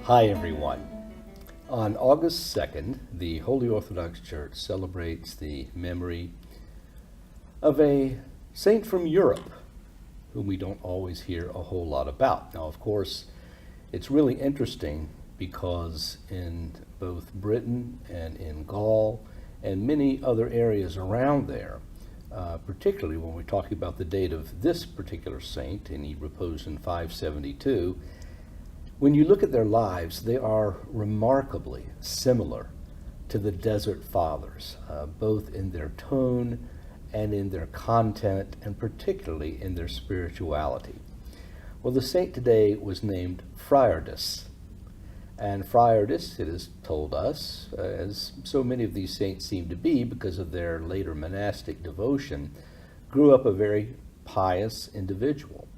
Hi everyone. On August 2nd, the Holy Orthodox Church celebrates the memory of a saint from Europe whom we don't always hear a whole lot about. Now, of course, it's really interesting because in both Britain and in Gaul and many other areas around there, particularly when we're talking about the date of this particular saint, and he reposed in 572, when you look at their lives, they are remarkably similar to the Desert Fathers, both in their tone and in their content, and particularly in their spirituality. Well, the saint today was named Friardus. And Friardus, it is told us, as so many of these saints seem to be because of their later monastic devotion, grew up a very pious individual.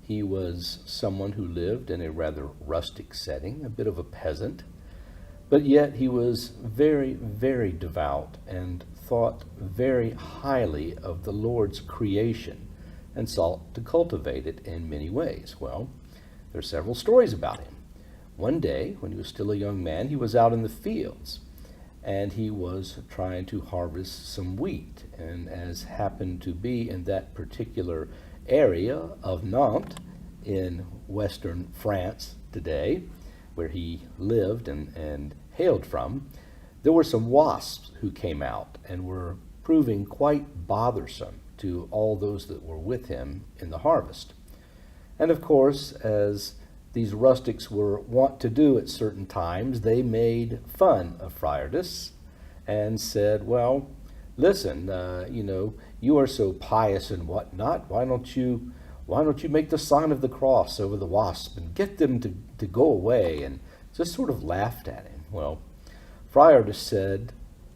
He was someone who lived in a rather rustic setting, a bit of a peasant, but yet he was very, very devout and thought very highly of the Lord's creation and sought to cultivate it in many ways. Well, there are several stories about him. One day, when he was still a young man, he was out in the fields, and he was trying to harvest some wheat. And as happened to be in that particular area of Nantes in western France today, where he lived and hailed from, there were some wasps who came out and were proving quite bothersome to all those that were with him in the harvest. And of course, as these rustics were wont to do at certain times, they made fun of Friardus and said, well, listen, you are so pious and whatnot, why don't you make the sign of the cross over the wasp and get them to go away, and just sort of laughed at him. Well, Friardus said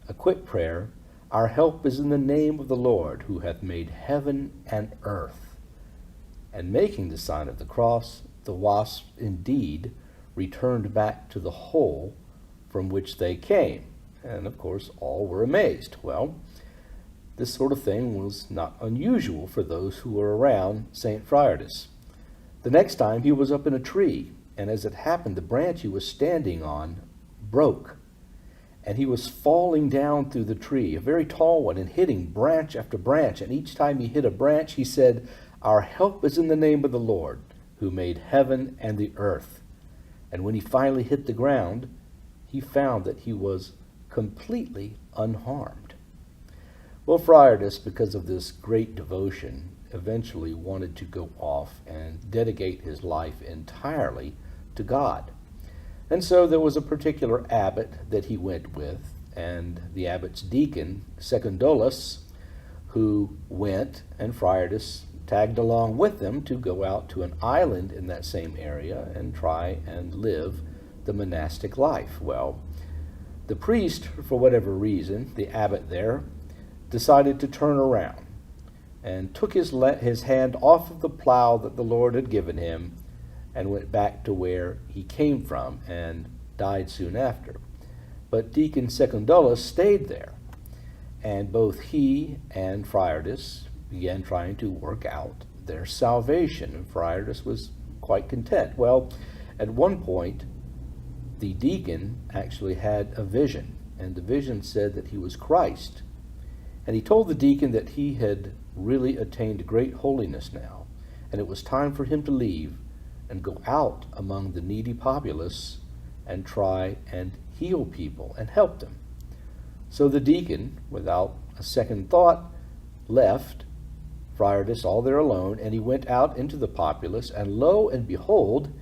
a quick prayer, "Our help is in the name of the Lord, who hath made heaven and earth." And making the sign of the cross, the wasps indeed returned back to the hole from which they came. And of course, all were amazed. Well, this sort of thing was not unusual for those who were around St. Friardus. The next time he was up in a tree, and as it happened, the branch he was standing on broke, and he was falling down through the tree, a very tall one, and hitting branch after branch. And each time he hit a branch, he said, "Our help is in the name of the Lord, who made heaven and the earth." And when he finally hit the ground, he found that he was completely unharmed. Well, Friardus, because of this great devotion, eventually wanted to go off and dedicate his life entirely to God. And so there was a particular abbot that he went with, and the abbot's deacon, Secundolus, who went, and Friardus tagged along with them to go out to an island in that same area and try and live the monastic life. Well, the priest, for whatever reason, the abbot there, decided to turn around and took his hand off of the plow that the Lord had given him and went back to where he came from and died soon after. But Deacon Secundolus stayed there, and both he and Friardus began trying to work out their salvation, and Friardus was quite content. Well, at one point, the deacon actually had a vision, and the vision said that he was Christ. And he told the deacon that he had really attained great holiness now, and it was time for him to leave and go out among the needy populace and try and heal people and help them. So the deacon, without a second thought, left Friardus all there alone, and he went out into the populace, and lo and behold,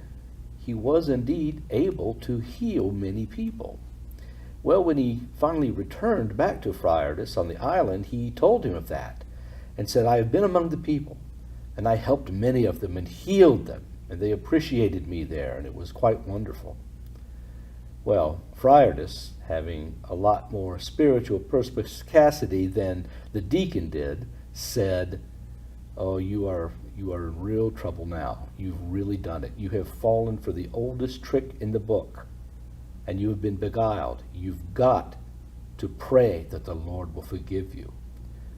he was indeed able to heal many people. Well, when he finally returned back to Friardus on the island, he told him of that and said, "I have been among the people, and I helped many of them and healed them, and they appreciated me there, and it was quite wonderful." Well, Friardus, having a lot more spiritual perspicacity than the deacon did, said, "Oh, you are in real trouble now. You've really done it. You have fallen for the oldest trick in the book, and you have been beguiled. You've got to pray that the Lord will forgive you."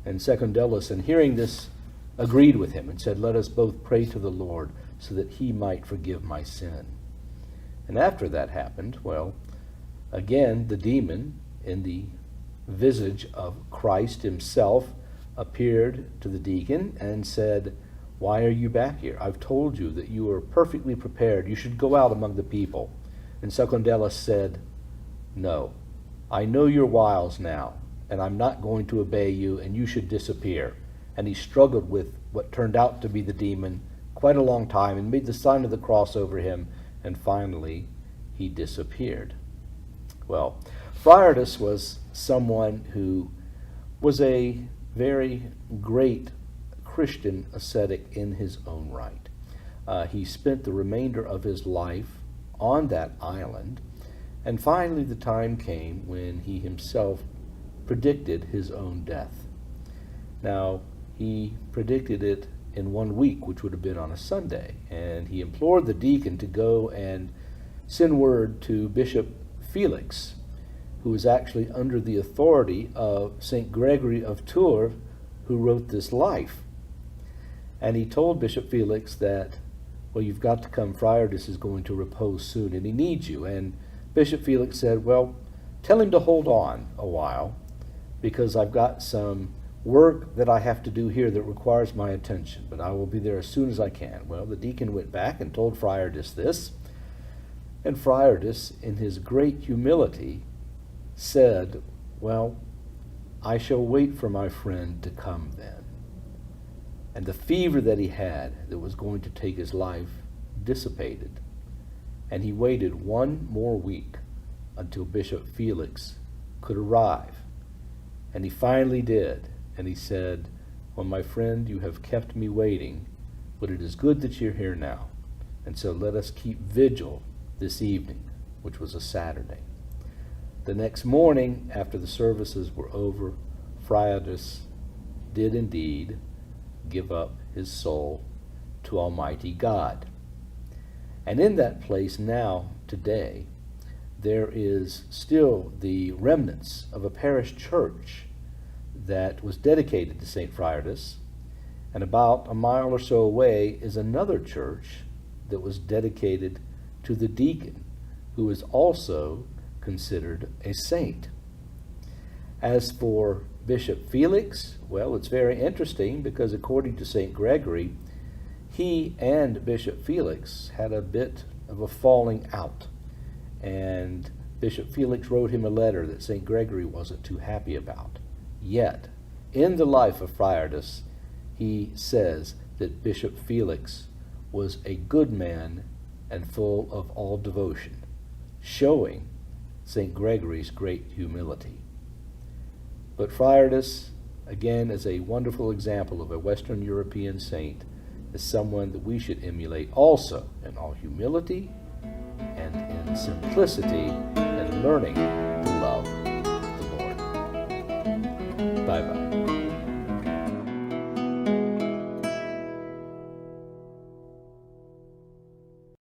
And Secundolus, in hearing this, agreed with him and said, "Let us both pray to the Lord so that he might forgive my sin." And after that happened, well, again, the demon, in the visage of Christ himself, appeared to the deacon and said, "Why are you back here? I've told you that you are perfectly prepared. You should go out among the people." And Secundellus said, "No, I know your wiles now, and I'm not going to obey you, and you should disappear." And he struggled with what turned out to be the demon quite a long time and made the sign of the cross over him, and finally he disappeared. Well, Friardus was someone who was a very great Christian ascetic in his own right. He spent the remainder of his life on that island, and finally the time came when he himself predicted his own death. Now, he predicted it in 1 week, which would have been on a Sunday, and he implored the deacon to go and send word to Bishop Felix, who was actually under the authority of St. Gregory of Tours, who wrote this life. And he told Bishop Felix that, well, you've got to come, Friardus is going to repose soon, and he needs you. And Bishop Felix said, well, tell him to hold on a while, because I've got some work that I have to do here that requires my attention, but I will be there as soon as I can. Well, the deacon went back and told Friardus this, and Friardus, in his great humility, said, well, I shall wait for my friend to come then. And the fever that he had that was going to take his life dissipated, and he waited 1 more week until Bishop Felix could arrive. And he finally did. And he said, well, my friend, you have kept me waiting, but it is good that you're here now. And so let us keep vigil this evening, which was a Saturday. The next morning, after the services were over, Friardus did indeed give up his soul to Almighty God. And in that place now, today, there is still the remnants of a parish church that was dedicated to St. Friardus, and about a mile or so away is another church that was dedicated to the deacon, who is also considered a saint. As for Bishop Felix, well, it's very interesting because according to St. Gregory, he and Bishop Felix had a bit of a falling out, and Bishop Felix wrote him a letter that St. Gregory wasn't too happy about. Yet, in the life of Friardus, he says that Bishop Felix was a good man and full of all devotion, showing St. Gregory's great humility. But Friardus, again, is a wonderful example of a Western European saint, is someone that we should emulate also in all humility and in simplicity and learning